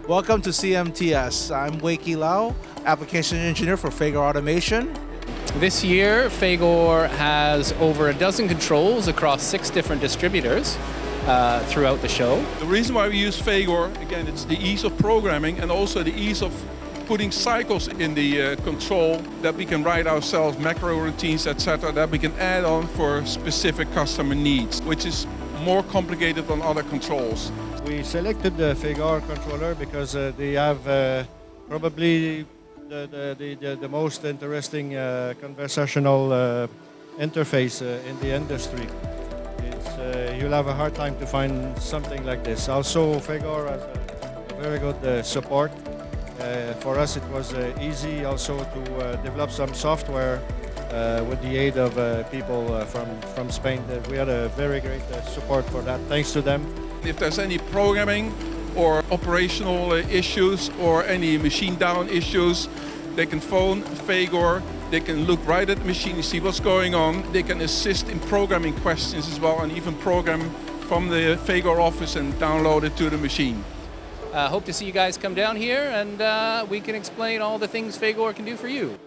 Welcome to CMTS. I'm Wakey Lau, Application Engineer for Fagor Automation. This year, Fagor has over a dozen controls across 6 different distributors throughout the show. The reason why we use Fagor, again, it's the ease of programming and also the ease of putting cycles in the control that we can write ourselves, macro routines, etc., that we can add on for specific customer needs, which is more complicated than other controls. We selected the Fagor controller because they have probably the most interesting conversational interface in the industry. You'll have a hard time to find something like this. Also, Fagor has a very good support. For us, it was easy also to develop some software with the aid of people from Spain. We had a very great support for that. Thanks to them. If there's any programming or operational issues or any machine down issues, they can phone Fagor. They can look right at the machine and see what's going on. They can assist in programming questions as well, and even program from the Fagor office and download it to the machine. Hope to see you guys come down here and we can explain all the things Fagor can do for you.